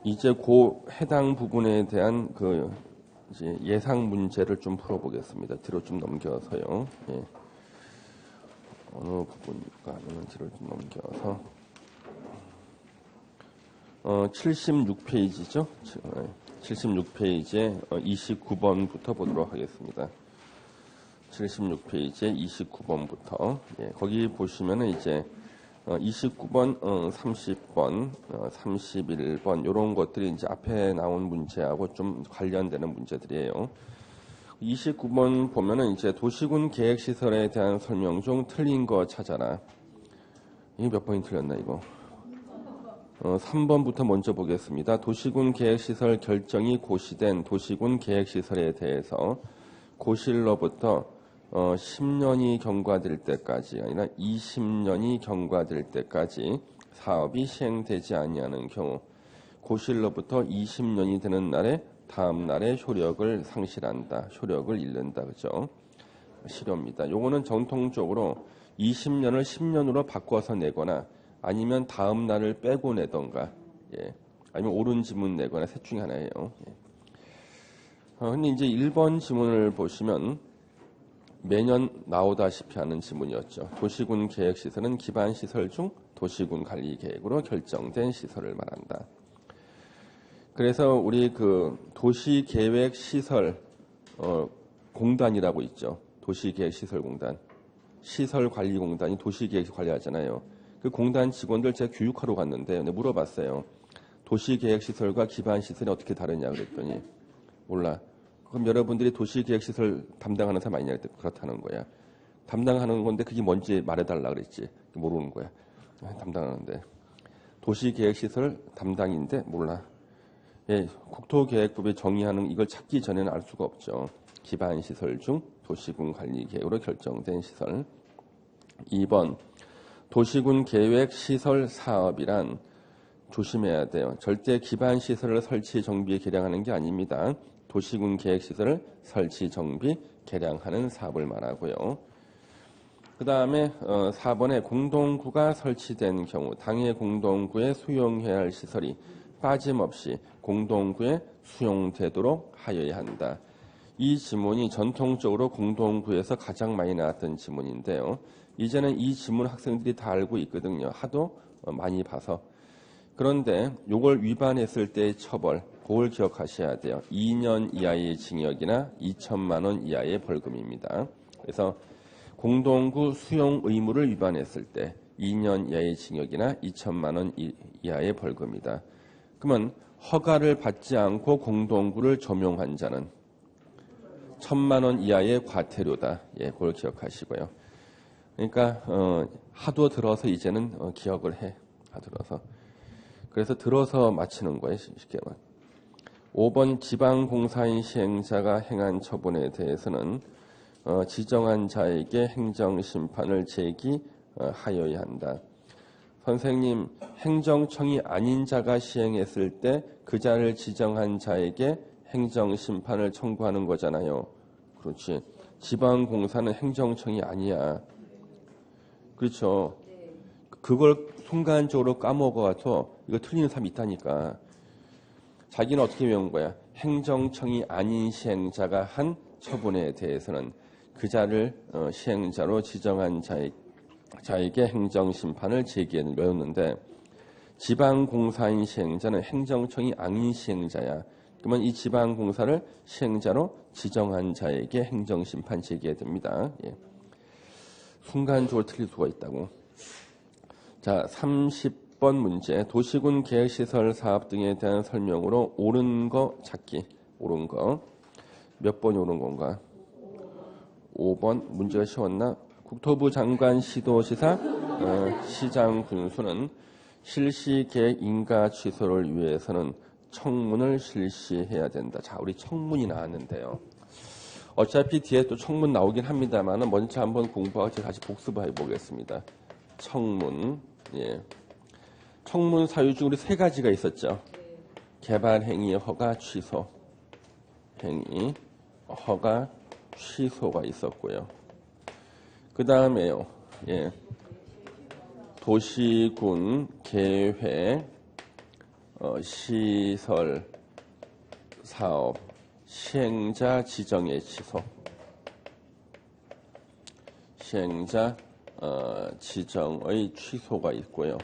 이제 그 해당 부분에 대한 그 이제 예상 문제를 좀 풀어보겠습니다. 뒤로 좀 넘겨서요. 예. 어느 부분일까 하면 뒤로 좀 넘겨서 76페이지죠. 76페이지에 29번부터 보도록 하겠습니다. 76페이지에 29번부터 거기 보시면은 이제 29번, 30번, 31번 이런 것들이 이제 앞에 나온 문제하고 좀 관련되는 문제들이에요. 29번 보면은 이제 도시군 계획 시설에 대한 설명 중 틀린 거 찾아라. 이게 몇 번이 틀렸나 이거? 3번부터 먼저 보겠습니다. 도시군 계획 시설 결정이 고시된 도시군 계획 시설에 대해서 고실로부터 10년이 경과될 때까지 아니라 20년이 경과될 때까지 사업이 시행되지 아니하는 경우 고실로부터 20년이 되는 날에 다음 날에 효력을 상실한다. 효력을 잃는다. 그죠? 실효입니다. 요거는 전통적으로 20년을 10년으로 바꿔서 내거나 아니면 다음 날을 빼고 내던가 아니면 옳은 지문 내거나 셋 중에 하나예요. 근데 이제 1번 지문을 보시면 매년 나오다시피 하는 지문이었죠. 도시군 계획 시설은 기반 시설 중 도시군 관리 계획으로 결정된 시설을 말한다. 그래서 우리 그 도시 계획 시설 공단이라고 있죠. 도시 계획 시설 공단. 시설 관리 공단이 도시 계획 관리하잖아요. 그 공단 직원들 제가 교육하러 갔는데 물어봤어요. 도시 계획 시설과 기반 시설이 어떻게 다르냐 그랬더니 몰라. 그럼 여러분들이 도시계획시설 담당하는 사람 아니냐 그랬더니 그렇다는 거야. 담당하는 건데 그게 뭔지 말해달라 그랬지. 모르는 거야. 담당하는데. 도시계획시설 담당인데 몰라. 국토계획법에 정의하는 이걸 찾기 전에는 알 수가 없죠. 기반시설 중 도시군 관리계획으로 결정된 시설. 2번 도시군 계획 시설 사업이란 조심해야 돼요. 절대 기반시설을 설치 정비 개량하는 게 아닙니다. 도시군 계획시설을 설치, 정비, 개량하는 사업을 말하고요. 그 다음에 4번에 공동구가 설치된 경우 당해 공동구에 수용해야 할 시설이 빠짐없이 공동구에 수용되도록 하여야 한다. 이 지문이 전통적으로 공동구에서 가장 많이 나왔던 지문인데요. 이제는 이 지문 학생들이 다 알고 있거든요. 하도 많이 봐서. 그런데 이걸 위반했을 때의 처벌, 그걸 기억하셔야 돼요. 2년 이하의 징역이나 2천만 원 이하의 벌금입니다. 그래서 공동구 수용 의무를 위반했을 때 2년 이하의 징역이나 2천만 원 이하의 벌금이다. 그러면 허가를 받지 않고 공동구를 점용한 자는 1,000만 원 이하의 과태료다. 그걸 기억하시고요. 그러니까 하도 들어서 이제는 기억을 해. 하도 들어서. 그래서 들어서 마치는 거예요. 쉽게 말하면. 5번 지방공사인 시행자가 행한 처분에 대해서는 지정한 자에게 행정심판을 제기하여야 한다. 선생님, 행정청이 아닌 자가 시행했을 때 그 자를 지정한 자에게 행정심판을 청구하는 거잖아요. 그렇지. 지방공사는 행정청이 아니야. 그렇죠. 그걸 순간적으로 까먹어서 이거 틀리는 사람이 있다니까. 자기는 어떻게 외운 거야? 행정청이 아닌 시행자가 한 처분에 대해서는 그 자를 시행자로 지정한 자에게 행정심판을 제기해는 외웠는데 지방공사인 시행자는 행정청이 아닌 시행자야. 그러면 이 지방공사를 시행자로 지정한 자에게 행정심판 제기해야 됩니다. 순간적으로 틀릴 수가 있다고. 자, 30번 문제. 도시군 계획시설 사업 등에 대한 설명으로 옳은 거 찾기. 옳은 거. 몇 번이 옳은 건가? 5번. 문제가 쉬웠나? 국토부 장관 시도시사 시장 군수는 실시계획 인가 취소를 위해서는 청문을 실시해야 된다. 자, 우리 청문이 나왔는데요. 어차피 뒤에 또 청문 나오긴 합니다만 먼저 한번 공부하고 다시 복습해 보겠습니다. 청문. 청문 사유 중 우리 세 가지가 있었죠. 개발 행위 허가 취소. 행위 허가 취소가 있었고요. 그 다음에요. 도시군 계획 시설 사업 시행자 지정의 취소. 시행자 지정의 취소가 있고요.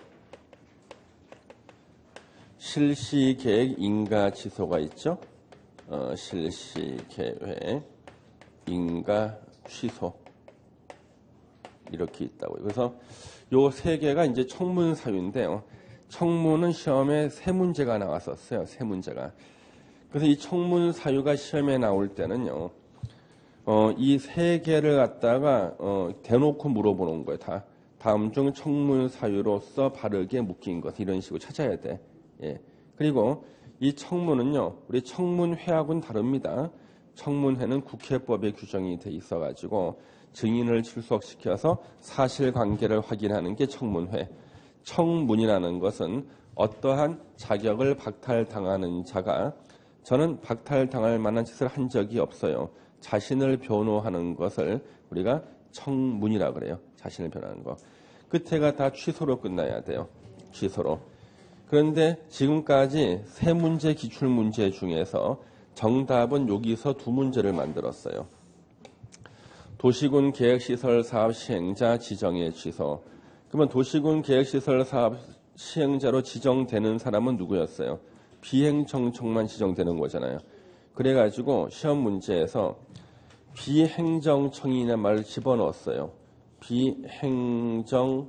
실시계획 인가 취소가 있죠. 실시계획 인가 취소 이렇게 있다고요. 그래서 요 세 개가 이제 청문 사유인데요. 청문은 시험에 세 문제가 나왔었어요. 세 문제가. 그래서 이 청문 사유가 시험에 나올 때는요. 이 세 개를 갖다가 대놓고 물어보는 거예요. 다 다음 중 청문 사유로서 바르게 묶인 것 이런 식으로 찾아야 돼. 예. 그리고 이 청문은요. 우리 청문회하고는 다릅니다. 청문회는 국회법에 규정이 돼 있어가지고 증인을 출석시켜서 사실관계를 확인하는 게 청문회. 청문이라는 것은 어떠한 자격을 박탈당하는 자가 저는 박탈당할 만한 짓을 한 적이 없어요. 자신을 변호하는 것을 우리가 청문이라고 그래요. 자신을 변호하는 거. 끝에가 다 취소로 끝나야 돼요. 취소로. 그런데 지금까지 세 문제 기출문제 중에서 정답은 여기서 두 문제를 만들었어요. 도시군 계획시설 사업 시행자 지정의 취소. 그러면 도시군 계획시설 사업 시행자로 지정되는 사람은 누구였어요? 비행정청만 지정되는 거잖아요. 그래가지고 시험 문제에서 비행정청인의 말을 집어넣었어요. 비행정청인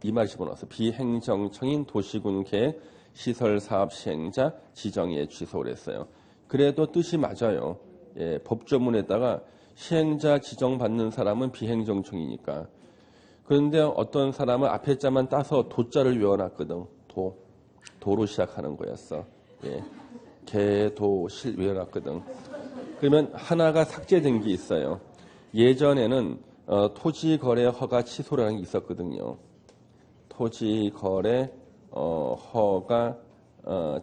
이 말 집어넣어서 비행정청인 도시군 계획 시설 사업 시행자 지정의 취소를 했어요. 그래도 뜻이 맞아요. 예, 법조문에다가 시행자 지정받는 사람은 비행정청이니까. 그런데 어떤 사람은 앞에 자만 따서 도자를 외워놨거든. 도로 시작하는 거였어. 예, 개도실 외워놨거든. 그러면 하나가 삭제된 게 있어요. 예전에는 토지거래 허가 취소라는 게 있었거든요. 토지거래 허가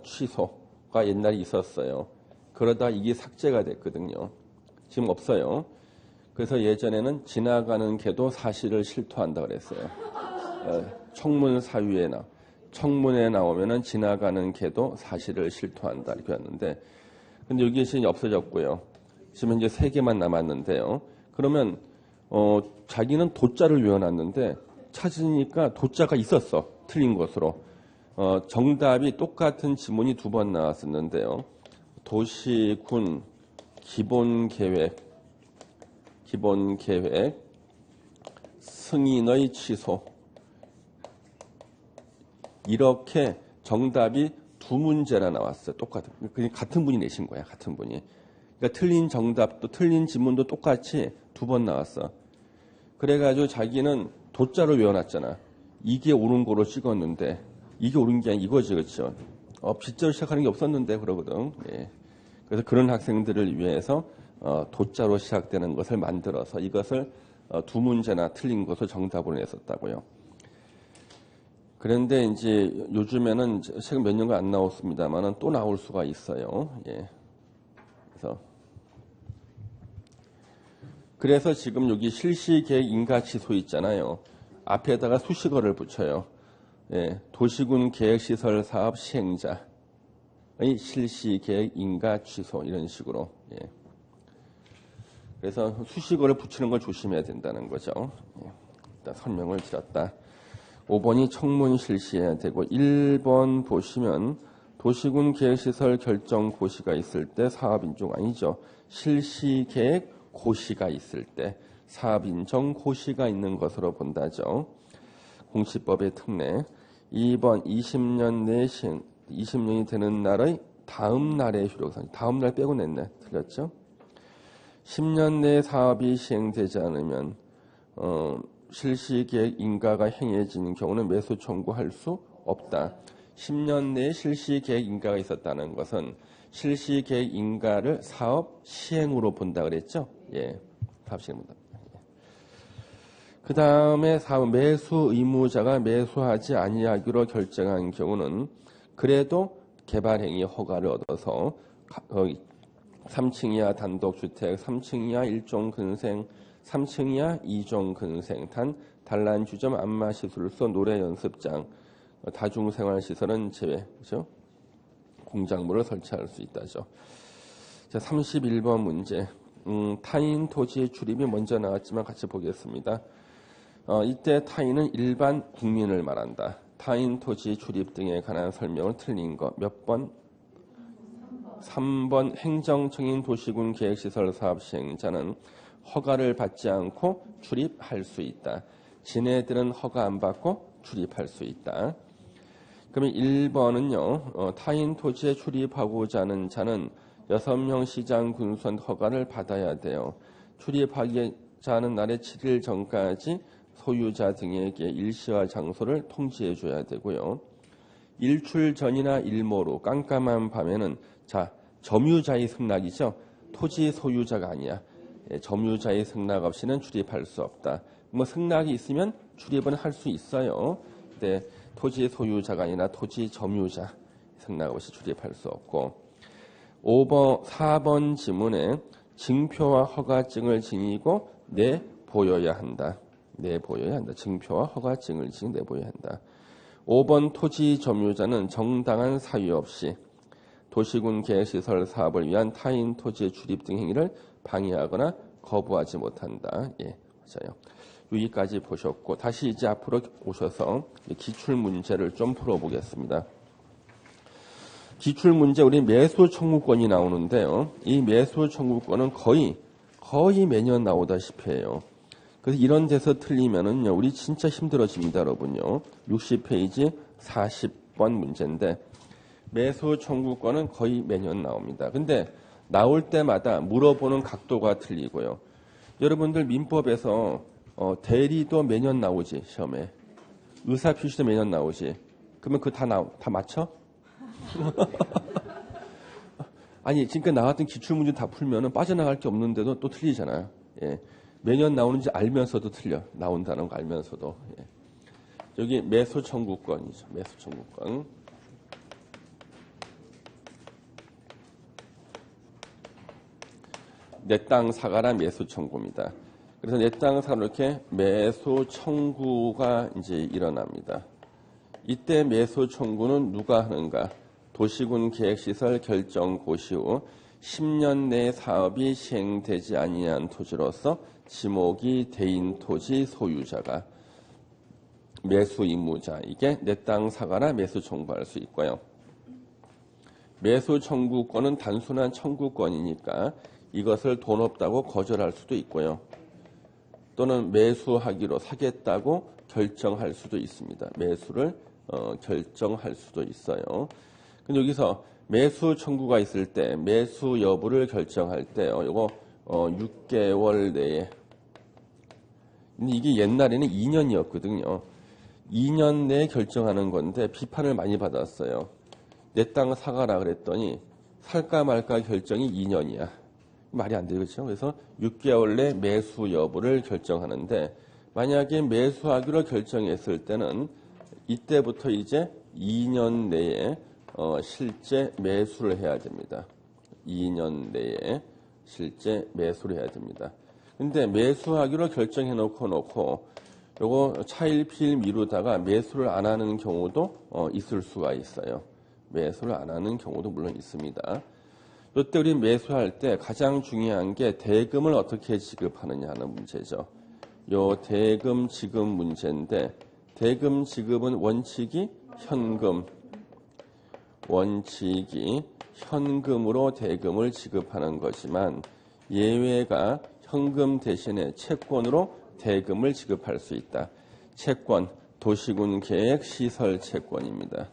취소가 옛날에 있었어요. 그러다 이게 삭제가 됐거든요. 지금 없어요. 그래서 예전에는 지나가는 개도 사실을 실토한다 그랬어요. 청문 사유에 청문에 나오면은 지나가는 개도 사실을 실토한다 이렇게 했는데, 근데 여기 이제 없어졌고요. 지금 현재 3개만 남았는데요. 그러면 자기는 도자를 외워놨는데 찾으니까 도자가 있었어. 틀린 것으로. 정답이 똑같은 지문이 2번 나왔었는데요. 도시군 기본계획 승인의 취소. 이렇게 정답이 2문제나 나왔어요. 똑같은. 같은 분이 내신 거야. 같은 분이. 그러니까 틀린 정답도 틀린 지문도 똑같이 2번 나왔어. 그래가지고 자기는 도자를 외워놨잖아. 이게 옳은 거로 찍었는데 이게 옳은 게 아니라 이거지, 그렇죠? 빗자로 시작하는 게 없었는데 그러거든. 예. 그래서 그런 학생들을 위해서 도자로 시작되는 것을 만들어서 이것을 2문제나 틀린 것을 정답으로 냈었다고요. 그런데 이제 요즘에는 최근 몇 년간 안 나왔습니다만은 또 나올 수가 있어요. 예. 그래서 지금 여기 실시계획 인가취소 있잖아요. 앞에다가 수식어를 붙여요. 예. 도시군 계획시설 사업 시행자의 실시계획 인가취소 이런 식으로. 예. 그래서 수식어를 붙이는 걸 조심해야 된다는 거죠. 예. 일단 설명을 드렸다. 5번이 청문 실시해야 되고 1번 보시면 도시군 계획시설 결정 고시가 있을 때 사업인정 아니죠. 실시계획 고시가 있을 때 사업인정 고시가 있는 것으로 본다죠. 공시법의 특례. 2번 20년 내 시행 20년이 되는 날의 다음 날의 효력상. 다음 날 빼고 냈네. 틀렸죠. 10년 내 사업이 시행되지 않으면 실시계획 인가가 행해지는 경우는 매수 청구할 수 없다. 10년 내에 실시계획 인가가 있었다는 것은 실시계획 인가를 사업 시행으로 본다 그랬죠? 예, 사업 시행입니다. 그 다음에 사업 매수 의무자가 매수하지 아니하기로 결정한 경우는 그래도 개발행위 허가를 얻어서 3층 이하 단독주택, 3층 이하 1종 근생, 3층 이하 2종 근생, 단란주점 안마시술소, 노래연습장, 다중생활시설은 제외, 그죠? 공작물을 설치할 수 있다죠. 자, 31번 문제. 타인 토지의 출입이 먼저 나왔지만 같이 보겠습니다. 이때 타인은 일반 국민을 말한다. 타인 토지 출입 등에 관한 설명을 틀린 거 몇 번? 3번 행정청인 도시군 계획시설 사업 시행자는 허가를 받지 않고 출입할 수 있다. 지네들은 허가 안 받고 출입할 수 있다. 그러면 1번은요. 타인 토지에 출입하고자 하는 자는 6명 시장 군수원 허가를 받아야 돼요. 출입하고자 하는 날의 7일 전까지 소유자 등에게 일시와 장소를 통지해 줘야 되고요. 일출 전이나 일모로 깜깜한 밤에는 자 점유자의 승낙이죠. 토지 소유자가 아니야. 점유자의 승낙 없이는 출입할 수 없다. 뭐 승낙이 있으면 출입은 할 수 있어요. 근데 토지 소유자가 아니라 토지 점유자 승낙 없이 출입할 수 없고 4번 지문에 증표와 허가증을 지니고 내보여야 한다. 내보여야 한다. 증표와 허가증을 지니고 내보여야 한다. 5번 토지 점유자는 정당한 사유 없이 도시군 계획시설 사업을 위한 타인 토지의 출입 등 행위를 방해하거나 거부하지 못한다. 예, 맞아요. 여기까지 보셨고 다시 이제 앞으로 오셔서 기출 문제를 좀 풀어보겠습니다. 기출 문제 우리 매수 청구권이 나오는데요. 이 매수 청구권은 거의 매년 나오다시피 해요. 그래서 이런 데서 틀리면은요, 우리 진짜 힘들어집니다, 여러분요. 60페이지 40번 문제인데 매수 청구권은 거의 매년 나옵니다. 근데 나올 때마다 물어보는 각도가 틀리고요. 여러분들 민법에서 대리도 매년 나오지, 시험에. 의사표시도 매년 나오지. 그러면 그거 다 맞춰? 아니, 지금까지 나왔던 기출문제 다 풀면은 빠져나갈 게 없는데도 또 틀리잖아요. 예. 매년 나오는지 알면서도 틀려. 나온다는 거 알면서도. 예. 여기 매수 청구권이죠. 매수 청구권. 내 땅 사가라 매수 청구입니다. 그래서 내 땅 사가라 이렇게 매수 청구가 이제 일어납니다. 이때 매수 청구는 누가 하는가? 도시군 계획시설 결정 고시 후 10년 내 사업이 시행되지 아니한 토지로서 지목이 대인 토지 소유자가 매수 의무자, 이게 내 땅 사가라 매수 청구할 수 있고요. 매수 청구권은 단순한 청구권이니까 이것을 돈 없다고 거절할 수도 있고요. 또는 매수하기로 사겠다고 결정할 수도 있습니다. 매수를 결정할 수도 있어요. 근데 여기서 매수 청구가 있을 때 매수 여부를 결정할 때요. 이거 6개월 내에. 근데 이게 옛날에는 2년이었거든요. 2년 내에 결정하는 건데 비판을 많이 받았어요. 내 땅 사가라 그랬더니 살까 말까 결정이 2년이야. 말이 안 되겠죠. 그래서 6개월 내 매수 여부를 결정하는데 만약에 매수하기로 결정했을 때는 이때부터 이제 2년 내에 실제 매수를 해야 됩니다. 2년 내에 실제 매수를 해야 됩니다. 근데 매수하기로 결정해 놓고 요거 차일피일 미루다가 매수를 안 하는 경우도 있을 수가 있어요. 매수를 안 하는 경우도 물론 있습니다. 이때 우리 매수할 때 가장 중요한 게 대금을 어떻게 지급하느냐 하는 문제죠. 요 대금 지급 문제인데 대금 지급은 원칙이 현금으로 대금을 지급하는 거지만 예외가 현금 대신에 채권으로 대금을 지급할 수 있다. 채권, 도시군 계획 시설 채권입니다.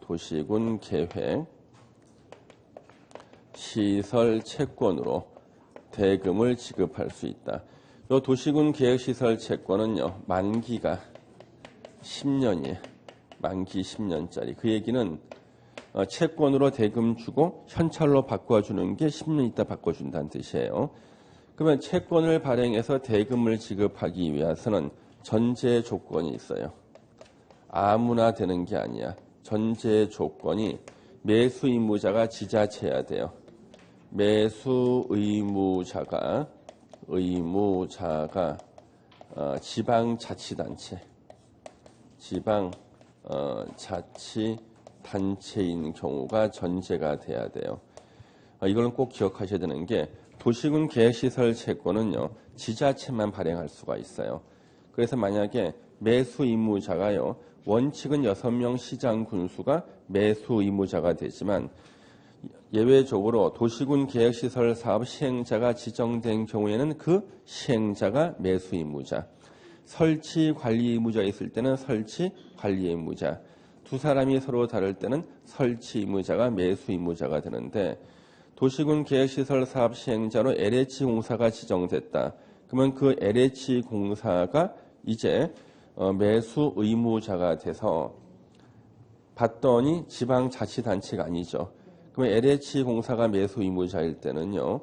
도시군 계획 시설 채권으로 대금을 지급할 수 있다. 이 도시군 계획 시설 채권은요, 만기가 10년이에요. 만기 10년짜리. 그 얘기는 채권으로 대금 주고 현찰로 바꿔주는 게 10년 있다 바꿔준다는 뜻이에요. 그러면 채권을 발행해서 대금을 지급하기 위해서는 전제 조건이 있어요. 아무나 되는 게 아니야. 전제 조건이 매수 의무자가 지자체여야 돼요. 매수 의무자가 지방자치단체, 지방자치단체 자치단체인 경우가 전제가 돼야 돼요. 이거는 꼭 기억하셔야 되는 게 도시군 계획시설 채권은요. 지자체만 발행할 수가 있어요. 그래서 만약에 매수 의무자가요. 원칙은 6명 시장 군수가 매수 의무자가 되지만 예외적으로 도시군 계획시설 사업 시행자가 지정된 경우에는 그 시행자가 매수 의무자, 설치 관리 의무자 있을 때는 설치 관리 의무자, 두 사람이 서로 다를 때는 설치 의무자가 매수 의무자가 되는데 도시군 계획시설 사업 시행자로 LH공사가 지정됐다. 그러면 그 LH공사가 이제 매수 의무자가 돼서 봤더니 지방자치단체가 아니죠. 그러면 LH공사가 매수 의무자일 때는요.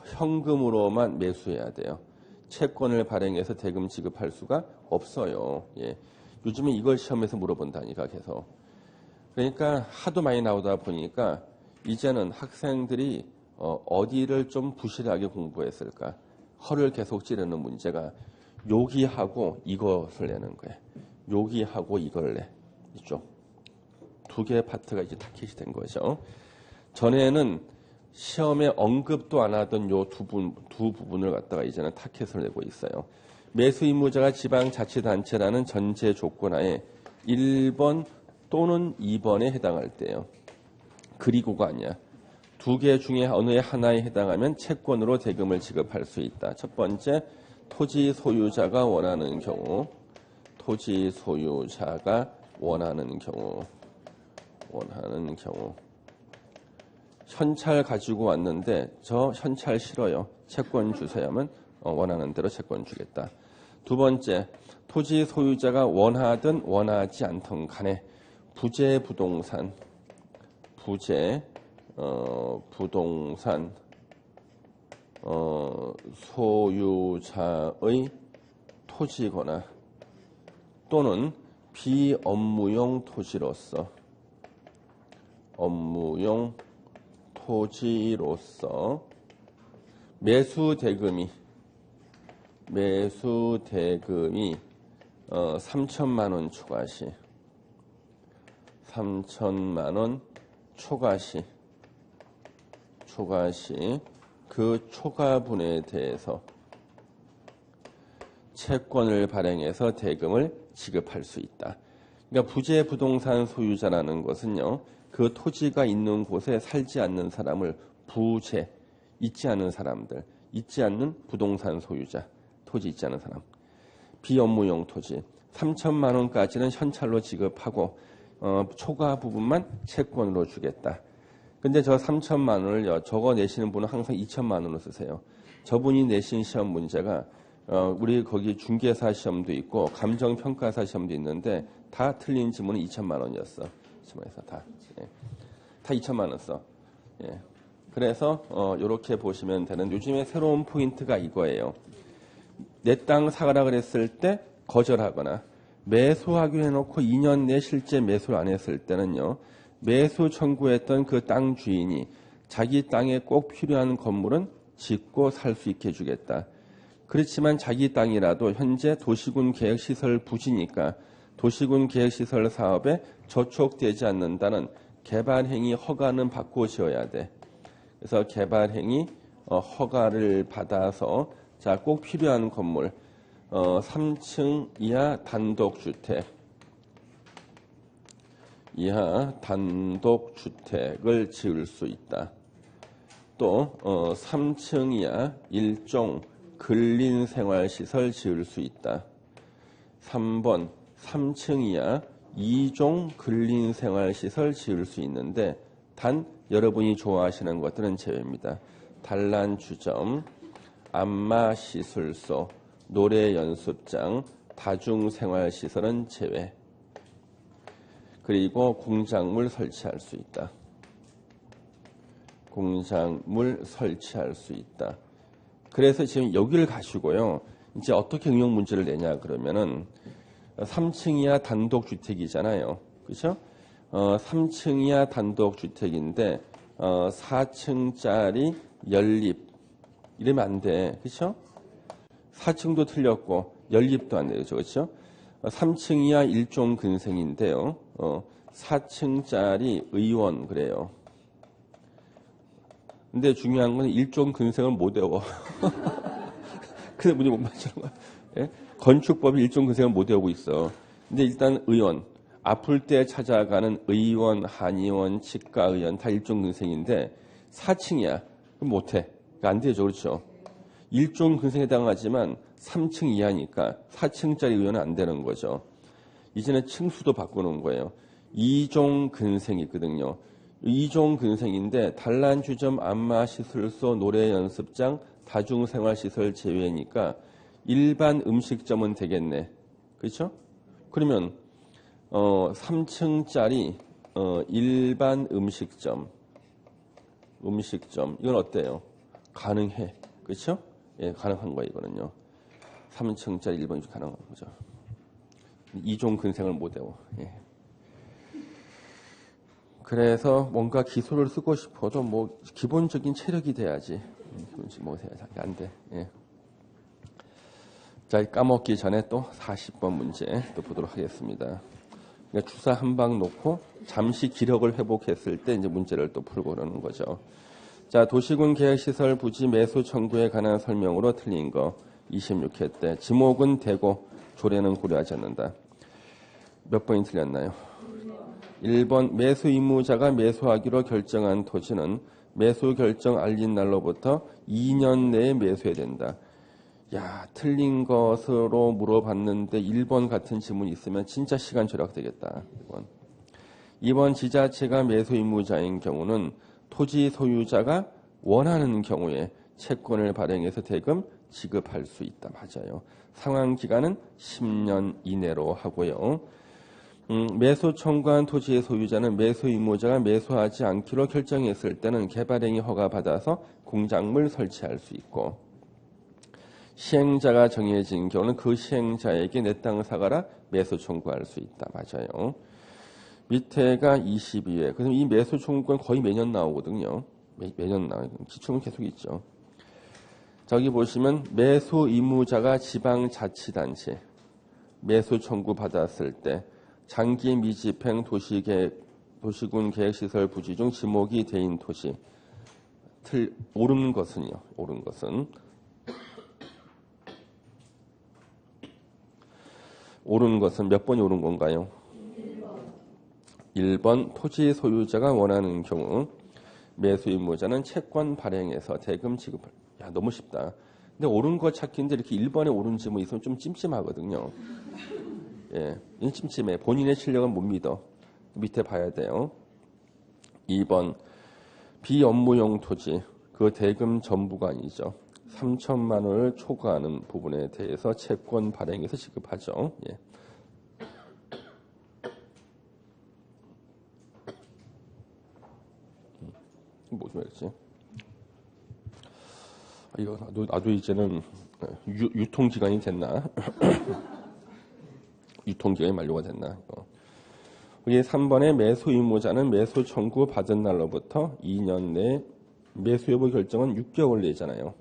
현금으로만 매수해야 돼요. 채권을 발행해서 대금 지급할 수가 없어요. 예. 요즘에 이걸 시험에서 물어본다니까 계속. 그러니까 하도 많이 나오다 보니까 이제는 학생들이 어디를 좀 부실하게 공부했을까. 허를 계속 찌르는 문제가 여기하고 이것을 내는 거예요. 여기하고 이걸 내. 이쪽. 두 개의 파트가 이제 타켓이 된 거죠. 전에는 시험에 언급도 안 하던 요 두 부분을 갖다가 이제는 타켓을 내고 있어요. 매수 의무자가 지방자치단체라는 전제 조건하에 1번 또는 2번에 해당할 때요. 그리고가 아니야. 두 개 중에 어느 하나에 해당하면 채권으로 대금을 지급할 수 있다. 첫 번째, 토지 소유자가 원하는 경우, 토지 소유자가 원하는 경우, 현찰 가지고 왔는데 저 현찰 싫어요. 채권 주세요 하면 원하는 대로 채권 주겠다. 두 번째, 토지 소유자가 원하든 원하지 않든 간에 부재 부동산 소유자의 토지거나 또는 비업무용 토지로서 매수 대금이 3천만 원 초과시 그 초과분에 대해서 채권을 발행해서 대금을 지급할 수 있다. 그러니까 부재 부동산 소유자라는 것은요. 그 토지가 있는 곳에 살지 않는 사람을 부재, 있지 않은 사람들, 있지 않는 부동산 소유자, 토지 있지 않은 사람. 비업무용 토지 3천만 원까지는 현찰로 지급하고 초과 부분만 채권으로 주겠다. 근데 저 3천만 원을 저거 내시는 분은 항상 2천만 원으로 쓰세요. 저분이 내신 시험 문제가 우리 거기 중개사 시험도 있고 감정평가사 시험도 있는데 다 틀린 지문은 2천만 원이었어. 시험에서 다 2천만 원 써. 예. 그래서 이렇게 보시면 되는 요즘에 새로운 포인트가 이거예요. 내 땅 사가라 그랬을 때 거절하거나 매수하기로 해놓고 2년 내 실제 매수를 안 했을 때는요. 매수 청구했던 그 땅 주인이 자기 땅에 꼭 필요한 건물은 짓고 살 수 있게 해주겠다. 그렇지만 자기 땅이라도 현재 도시군 계획시설 부지니까 도시군 계획시설 사업에 저촉되지 않는다는 개발행위 허가는 받고 지어야 돼. 그래서 개발행위 허가를 받아서 자, 꼭 필요한 건물 3층 이하 단독주택을 지을 수 있다. 또 3층 이하 일종 근린생활시설 지을 수 있다. 3번 3층 이하 2종 근린생활시설 지을 수 있는데 단 여러분이 좋아하시는 것들은 제외입니다. 단란주점, 안마시술소, 노래연습장, 다중생활시설은 제외. 그리고 공작물 설치할 수 있다. 그래서 지금 여기를 가시고요. 이제 어떻게 응용 문제를 내냐 그러면은 3층 이하 단독주택이잖아요. 그렇죠? 3층 이하 단독주택인데 4층짜리 연립 이러면 안 돼. 그렇죠? 4층도 틀렸고 연립도 안 되죠. 그렇죠? 3층 이하 1종 근생인데요. 4층짜리 의원 그래요. 근데 중요한 건 1종 근생을 못 외워. 근데 문제 못 맞추는 거야. 예? 건축법이 1종 근생을 못 외우고 있어. 근데 일단 의원, 아플 때 찾아가는 의원, 한의원, 치과의원 다 1종 근생인데 4층이야. 그럼 못해. 안 되죠. 그렇죠. 1종 근생에 해당하지만 3층 이하니까 4층짜리 의원은 안 되는 거죠. 이제는 층수도 바꾸는 거예요. 2종 근생이 있거든요. 2종 근생인데 단란주점, 안마시술소, 노래연습장, 다중생활시설 제외니까 일반 음식점은 되겠네. 그렇죠? 그러면 3층짜리 일반 음식점 이건 어때요? 가능해. 그렇죠? 예, 가능한 거예요, 이거는요. 3층짜리 일반 음식 가능한 거죠. 2종 근생을 못 외워. 예. 그래서 뭔가 기술을 쓰고 싶어도 뭐 기본적인 체력이 돼야지. 기본적인 뭐 돼야지. 안 돼. 예. 자, 까먹기 전에 또 40번 문제 또 보도록 하겠습니다. 그러니까 주사 한 방 놓고 잠시 기력을 회복했을 때 이제 문제를 또 풀고 그러는 거죠. 자, 도시군 계획시설 부지 매수 청구에 관한 설명으로 틀린 거 26회 때 지목은 되고 조례는 고려하지 않는다. 몇 번이 틀렸나요? 1번 매수 의무자가 매수하기로 결정한 토지는 매수 결정 알린 날로부터 2년 내에 매수해야 된다. 야, 틀린 것으로 물어봤는데 1번 같은 지문이 있으면 진짜 시간 절약되겠다. 2번 지자체가 매수 의무자인 경우는 토지 소유자가 원하는 경우에 채권을 발행해서 대금 지급할 수 있다. 맞아요. 상환 기간은 10년 이내로 하고요. 매수 청구한 토지의 소유자는 매수 의무자가 매수하지 않기로 결정했을 때는 개발행위 허가받아서 공작물 설치할 수 있고 시행자가 정해진 경우는 그 시행자에게 내 땅을 사가라 매수 청구할 수 있다. 맞아요. 밑에가 22회. 그래서 이 매수 청구권 거의 매년 나오거든요. 매년 나와요. 기출은 계속 있죠. 저기 보시면 매수 의무자가 지방자치단체 매수 청구 받았을 때 장기 미집행 도시군 계획시설 부지 중 지목이 대인 토지 옳은 것은요. 옳은 것은 몇 번이 옳은 건가요? 1번 토지 소유자가 원하는 경우 매수 의무자는 채권 발행해서 대금 지급할. 야, 너무 쉽다. 근데 옳은 거 찾기인데 이렇게 1번에 옳은 지문이 있으면 좀 찜찜하거든요. 예, 찜찜해. 본인의 실력은 못 믿어. 밑에 봐야 돼요. 2번 비업무용 토지 그 대금 전부가 아니죠. 3천만 원을 초과하는 부분에 대해서 채권 발행해서 지급하죠. 예. 뭐좀 했지? 이거 나도 이제는 유통기간이 됐나? 유통기간이 만료가 됐나? 여기 3번에 매수 의무자는 매수 청구 받은 날로부터 2년 내 매수 여부 결정은 6개월 내잖아요.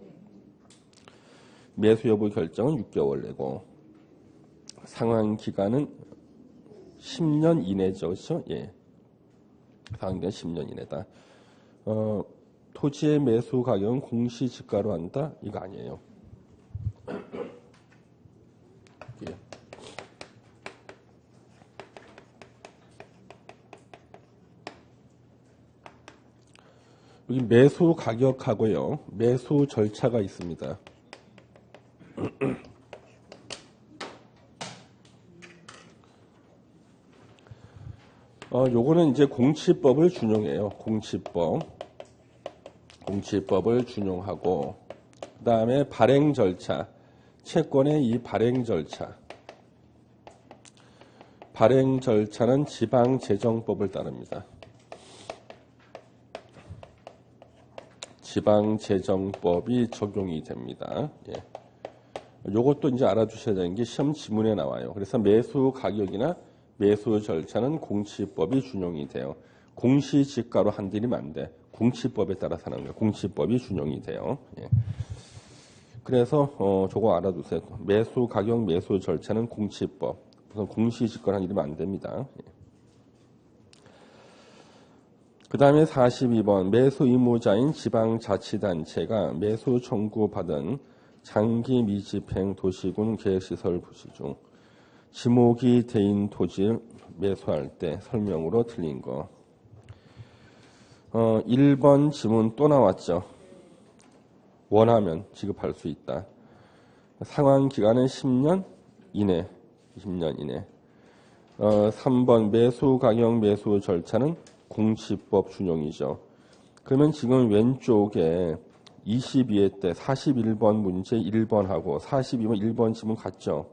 매수 여부 결정은 6개월 내고 상환 기간은 10년 이내죠. 그렇죠? 예. 상환 기간 10년 이내다. 토지의 매수 가격은 공시지가로 한다? 이거 아니에요. 예. 여기 매수 가격하고요. 매수 절차가 있습니다. 요거는 이제 공치법을 준용해요. 공치법을 준용하고 그다음에 발행 절차, 채권의 이 발행 절차는 지방재정법을 따릅니다. 지방재정법이 적용이 됩니다. 예. 요것도 이제 알아두셔야 되는 게 시험 지문에 나와요. 그래서 매수 가격이나 매수 절차는 공치법이 준용이 돼요. 공시지가로 한들이면 안 돼. 공치법에 따라서 하는 거예요. 공치법이 준용이 돼요. 예. 그래서 저거 알아두세요. 매수 가격, 매수 절차는 공치법. 우선 공시 집권한 이러면 안 됩니다. 그 다음에 42번 매수 의무자인 지방자치단체가 매수 청구받은 장기 미집행 도시군 계획시설 부지 중 지목이 대인 토지를 매수할 때 설명으로 틀린 거. 1번 지문 또 나왔죠. 원하면 지급할 수 있다. 상환 기간은 10년 이내. 20년 이내. 3번 매수 가격 매수 절차는 공시법 준용이죠. 그러면 지금 왼쪽에 22회 때 41번 문제 1번하고 42번 1번 지문 같죠.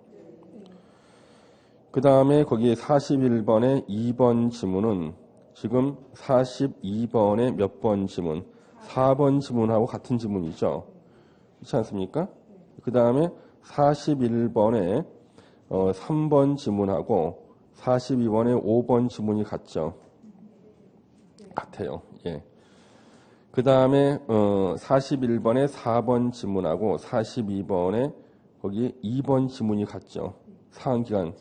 그 다음에 거기 41번에 2번 지문은 지금 42번에 몇 번 지문? 4번 지문하고 같은 지문이죠. 그렇지 않습니까? 그 다음에 41번에 3번 지문하고 42번에 5번 지문이 같죠. 같아요. 예. 그 다음에 41번에 4번 지문하고 42번에 거기 2번 지문이 같죠. 상한기간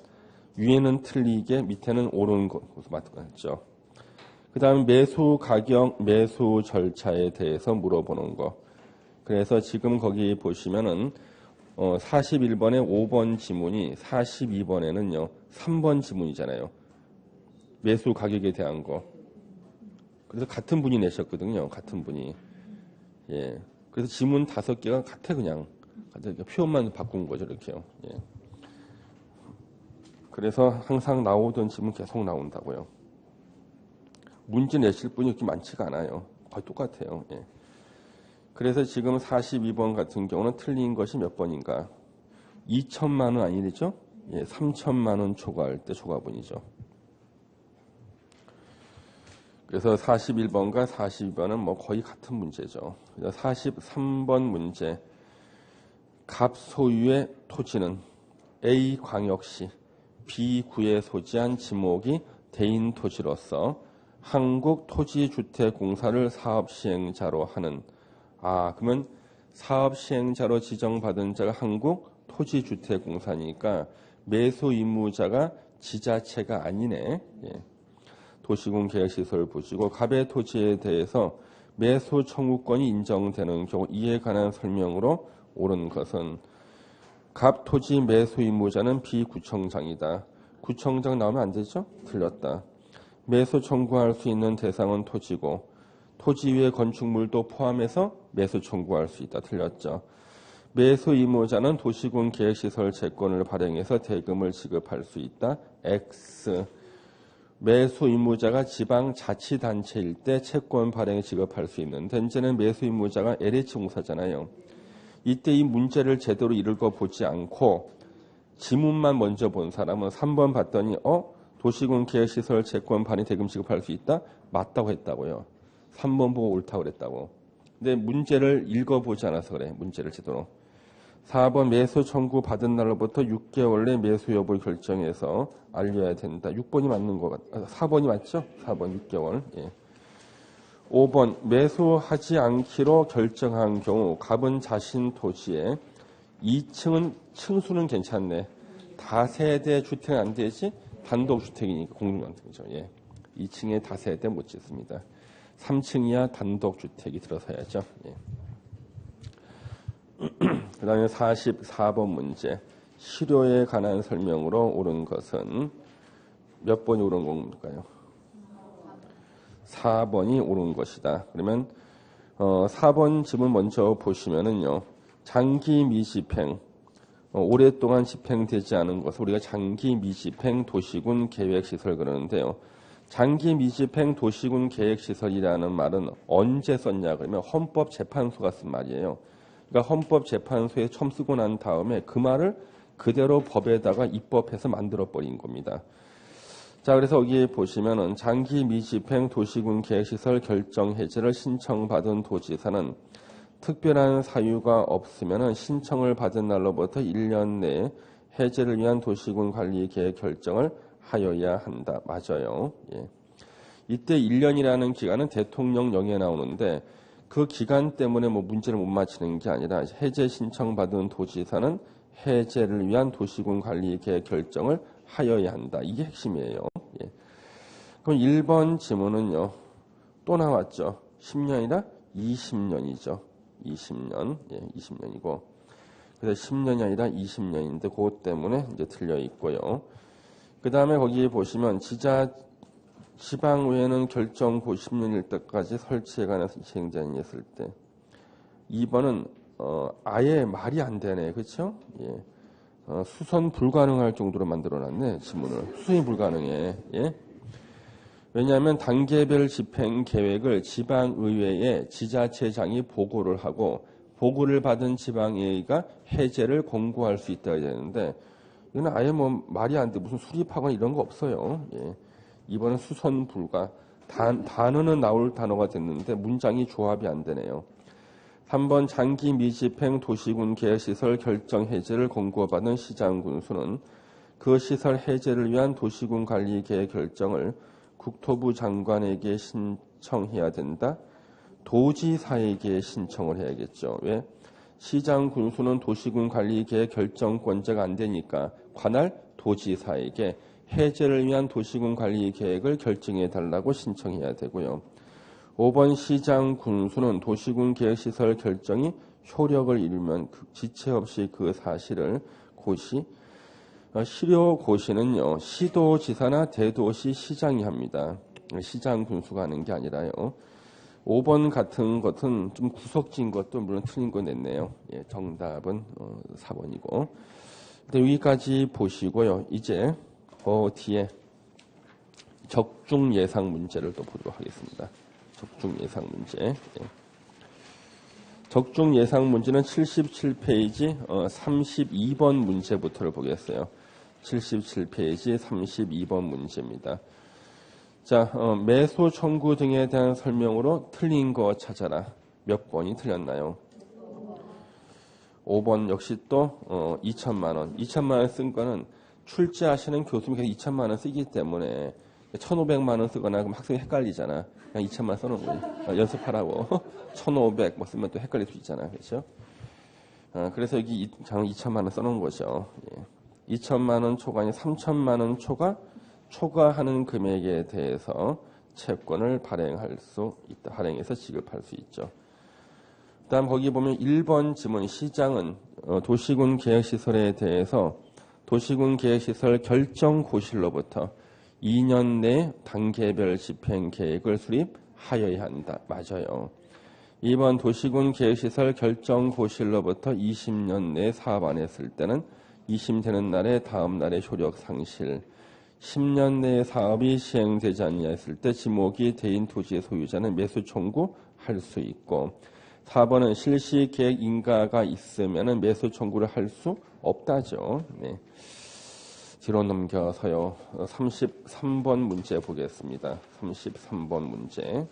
위에는 틀리게 밑에는 옳은 것으로 맞죠. 그 다음에 매수 가격 매수 절차에 대해서 물어보는 거. 그래서 지금 거기 보시면은 41번에 5번 지문이 42번에는요 3번 지문이잖아요. 매수 가격에 대한 거. 그래서 같은 분이 내셨거든요. 같은 분이. 예. 그래서 지문 5개가 같아 그냥. 표현만 바꾼 거죠. 이렇게요. 예. 그래서 항상 나오던 지문 계속 나온다고요. 문제 내실 분이 그렇게 많지가 않아요. 거의 똑같아요. 예. 그래서 지금 42번 같은 경우는 틀린 것이 몇 번인가? 2천만 원 아니죠? 예, 3천만 원 초과할 때 초과분이죠. 그래서 41번과 42번은 뭐 거의 같은 문제죠. 43번 문제. 갑 소유의 토지는 A 광역시 B 구에 소지한 지목이 대인 토지로서 한국토지주택공사를 사업시행자로 하는 그러면 사업시행자로 지정받은 자가 한국토지주택공사니까 매수 의무자가 지자체가 아니네. 예. 도시군 계획시설 부지고 갑의 토지에 대해서 매수 청구권이 인정되는 경우 이에 관한 설명으로 옳은 것은 갑 토지 매수 의무자는 비구청장이다. 구청장 나오면 안 되죠? 틀렸다. 매수 청구할 수 있는 대상은 토지고 토지 위에 건축물도 포함해서 매수 청구할 수 있다. 틀렸죠. 매수 의무자는 도시군 계획시설 채권을 발행해서 대금을 지급할 수 있다. X. 매수 의무자가 지방자치단체일 때 채권 발행에 지급할 수 있는데 현재는 매수 의무자가 LH공사잖아요. 이때 이 문제를 제대로 읽어보지 않고 지문만 먼저 본 사람은 3번 봤더니 도시군 계획시설 채권 발행 대금 지급할 수 있다? 맞다고 했다고요. 3번 보고 옳다고 그랬다고. 근데 문제를 읽어보지 않아서 그래. 문제를 제대로. 4번 매수 청구 받은 날로부터 6개월 내 매수 여부를 결정해서 알려야 된다. 6번이 맞는 것 같아. 4번이 맞죠? 4번 6개월. 예. 5번 매수하지 않기로 결정한 경우 갑은 자신 토지에 2층은 층수는 괜찮네. 다세대 주택은 안 되지? 단독주택이니까 공동주택이죠. 예. 2층에 다세대 못 짓습니다. 3층 이하 단독주택이 들어서야죠. 예. 그 다음에 44번 문제. 실효에 관한 설명으로 옳은 것은 몇 번이 옳은 건가요? 4번이 옳은 것이다. 그러면 4번 지문 먼저 보시면은요. 장기 미집행, 오랫동안 집행되지 않은 것을 우리가 장기 미집행 도시군 계획시설 그러는데요. 장기 미집행 도시군 계획시설이라는 말은 언제 썼냐 그러면 헌법재판소가 쓴 말이에요. 그러니까 헌법재판소에 처음 쓰고 난 다음에 그 말을 그대로 법에다가 입법해서 만들어버린 겁니다. 자, 그래서 여기 보시면은 장기 미집행 도시군 계획시설 결정 해제를 신청받은 도지사는 특별한 사유가 없으면은 신청을 받은 날로부터 1년 내에 해제를 위한 도시군 관리 계획 결정을 하여야 한다. 맞아요. 예. 이때 1년이라는 기간은 대통령령에 나오는데 그 기간 때문에 뭐 문제를 못 맞히는 게 아니라 해제 신청받은 도지사는 해제를 위한 도시군 관리 계획 결정을 하여야 한다. 이게 핵심이에요. 예. 그럼 1번 지문은요. 또 나왔죠. 10년이라 20년이죠. 20년. 예, 20년이고. 그래서 10년이 아니라 20년인데 그것 때문에 이제 틀려 있고요. 그 다음에 거기 보시면 지방의회는 결정 고 10년일 때까지 설치에 관해서 시행자인이 했을 때 2번은 아예 말이 안 되네. 그렇죠? 예. 수선 불가능할 정도로 만들어놨네. 지문을. 수선이 불가능해. 예? 왜냐하면 단계별 집행 계획을 지방의회에 지자체장이 보고를 하고 보고를 받은 지방의회가 해제를 권고할 수 있다고 되는데 이거는 아예 뭐 말이 안 돼. 무슨 수립하거나 이런 거 없어요. 예. 이번은 수선 불가. 단어는 나올 단어가 됐는데 문장이 조합이 안 되네요. 3번 장기 미집행 도시군 계획시설 결정 해제를 권고받은 시장군수는 그 시설 해제를 위한 도시군 관리 계획 결정을 국토부 장관에게 신청해야 된다. 도지사에게 신청을 해야겠죠. 왜? 시장 군수는 도시군 관리 계획 결정권자가 안 되니까 관할 도지사에게 해제를 위한 도시군 관리 계획을 결정해 달라고 신청해야 되고요. 5번 시장 군수는 도시군 계획 시설 결정이 효력을 이루면 지체 없이 그 사실을 고시 실효 고시는요. 시도지사나 대도시 시장이 합니다. 시장 군수가 하는 게 아니라요. 5번 같은 것은 좀 구석진 것도 물론 틀린 거 냈네요. 예, 정답은 4번이고. 여기까지 보시고요. 이제 뒤에 적중 예상 문제를 또 보도록 하겠습니다. 적중 예상 문제. 예. 적중 예상 문제는 77페이지 32번 문제부터를 보겠어요. 77페이지 32번 문제입니다. 자, 매수 청구 등에 대한 설명으로 틀린 거 찾아라. 몇 번이 틀렸나요? 5번 역시 또 2천만 원. 2천만 원 쓴 거는 출제하시는 교수님께서 2천만 원 쓰기 때문에 1,500만 원 쓰거나 그럼 학생이 헷갈리잖아. 그냥 2천만 원 써놓은 거예요. 연습하라고. 1,500 뭐 쓰면 또 헷갈릴 수 있잖아. 그렇죠? 그래서 여기 2천만 원 써놓은 거죠. 예. 2천만 원 초과 아니 3천만 원 초과하는 금액에 대해서 채권을 발행할 수 있다. 발행해서 지급할 수 있죠. 그다음 거기 보면 1번 지문 시장은 도시군 계획시설에 대해서 도시군 계획시설 결정고시로부터 2년 내 단계별 집행 계획을 수립하여야 한다. 맞아요. 2번 도시군 계획시설 결정고시로부터 20년 내 사업 안 했을 때는 2심되는 날에 다음 날의 효력 상실 10년 내에 사업이 시행되지 않았을 때 지목이 대인 토지의 소유자는 매수 청구할 수 있고 4번은 실시 계획 인가가 있으면 매수 청구를 할 수 없다죠. 네. 뒤로 넘겨서요. 33번 문제 보겠습니다. 33번 문제.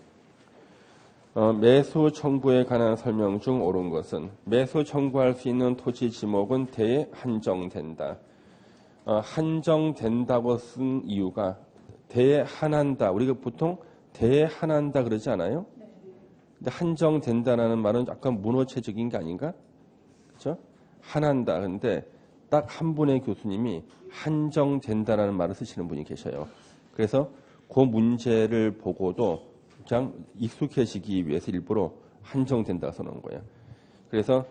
매수 청구에 관한 설명 중 옳은 것은 매수 청구할 수 있는 토지 지목은 대한정된다. 한정된다고 쓴 이유가 대한한다. 우리가 보통 대한한다 그러지 않아요? 근데 한정된다라는 말은 약간 문어체적인 게 아닌가? 그렇죠? 한한다. 근데 딱 한 분의 교수님이 한정된다라는 말을 쓰시는 분이 계셔요. 그래서 그 문제를 보고도 그냥 익숙해지기 위해서 일부러 한정된다 써놓은 거예요. 그래서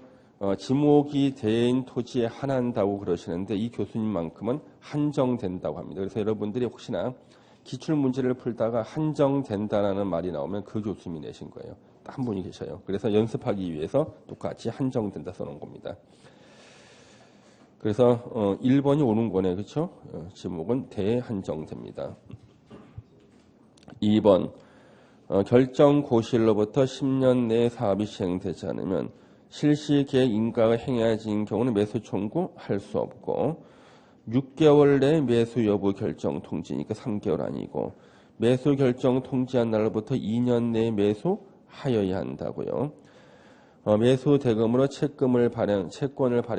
지목이 대인 토지에 한한다고 그러시는데 이 교수님만큼은 한정된다고 합니다. 그래서 여러분들이 혹시나 기출 문제를 풀다가 한정된다라는 말이 나오면 그 교수님이 내신 거예요. 딱 한 분이 계셔요. 그래서 연습하기 위해서 똑같이 한정된다 써놓은 겁니다. 그래서 1번이 오는 거네. 그렇죠? 지목은 대한정됩니다. 2번 결정 고시일로부터 10년 내에 사업이 시행되지 않으면 실시계획 인가가 행해진 경우는 매수 청구할 수 없고 6개월 내에 매수 여부 결정 통지니까 3개월 아니고 매수 결정 통지한 날로부터 2년 내에 매수하여야 한다고요. 매수 대금으로 채권을 발행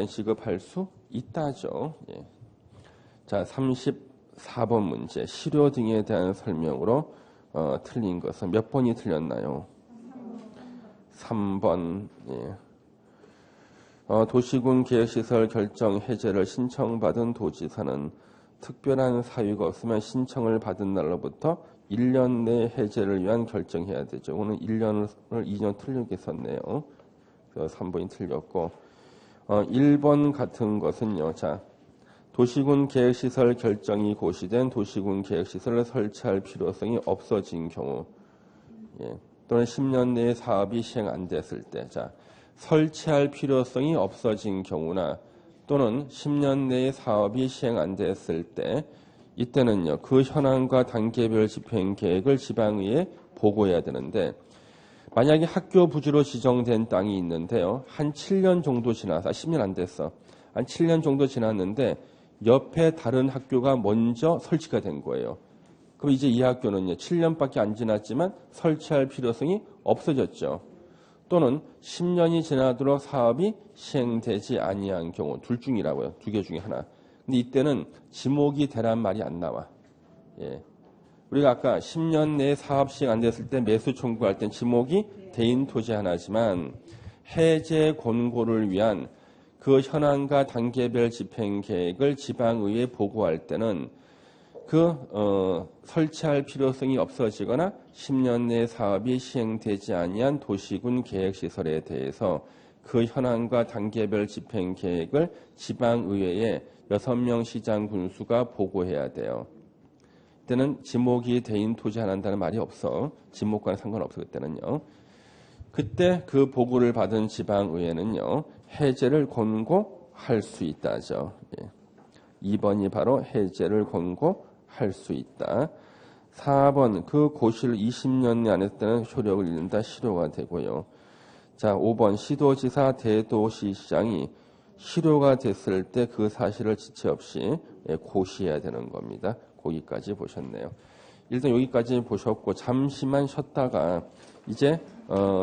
지급할 수 있다죠. 예. 자, 34번 문제 실효 등에 대한 설명으로 틀린 것은 몇 번이 틀렸나요? 3번. 예. 도시군 계획시설 결정 해제를 신청받은 도지사는 특별한 사유가 없으면 신청을 받은 날로부터 1년 내 해제를 위한 결정해야 되죠. 오늘 1년을 2년 틀리게 썼네요. 그래서 3번이 틀렸고 1번 같은 것은요. 자, 도시군 계획시설 결정이 고시된 도시군 계획시설을 설치할 필요성이 없어진 경우 또는 10년 내에 사업이 시행 안 됐을 때 자, 설치할 필요성이 없어진 경우나 또는 10년 내에 사업이 시행 안 됐을 때 이때는요. 그 현황과 단계별 집행 계획을 지방의회에 보고해야 되는데 만약에 학교 부지로 지정된 땅이 있는데요. 한 7년 정도 지나서 10년 안 됐어. 한 7년 정도 지났는데 옆에 다른 학교가 먼저 설치가 된 거예요. 그럼 이제 이 학교는요. 7년밖에 안 지났지만 설치할 필요성이 없어졌죠. 또는 10년이 지나도록 사업이 시행되지 아니한 경우 둘 중이라고요. 두 개 중에 하나. 근데 이때는 지목이 되란 말이 안 나와. 우리가 아까 10년 내에 사업 시행 안 됐을 때 매수 청구할 땐 지목이 대인 토지 하나지만 해제 권고를 위한 그 현황과 단계별 집행 계획을 지방의회에 보고할 때는 설치할 필요성이 없어지거나 10년 내 사업이 시행되지 아니한 도시군 계획시설에 대해서 그 현황과 단계별 집행 계획을 지방의회에 6명 시장 군수가 보고해야 돼요. 그때는 지목이 대인 토지한다는 말이 없어. 지목과는 상관없어 그때는요. 그때 그 보고를 받은 지방의회는요. 해제를 권고할 수 있다죠. 2번이 바로 해제를 권고할 수 있다. 4번 그 고시를 20년 내 안 했을 때는 효력을 잃는다. 실효가 되고요. 자, 5번 시도지사 대도시시장이 실효가 됐을 때 그 사실을 지체 없이 고시해야 되는 겁니다. 거기까지 보셨네요. 일단 여기까지 보셨고 잠시만 쉬었다가 이제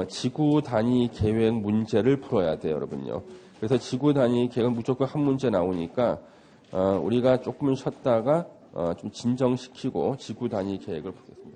지구 단위 계획 문제를 풀어야 돼요, 여러분요. 그래서 지구 단위 계획은 무조건 한 문제 나오니까 우리가 조금 쉬었다가 좀 진정시키고 지구 단위 계획을 보겠습니다.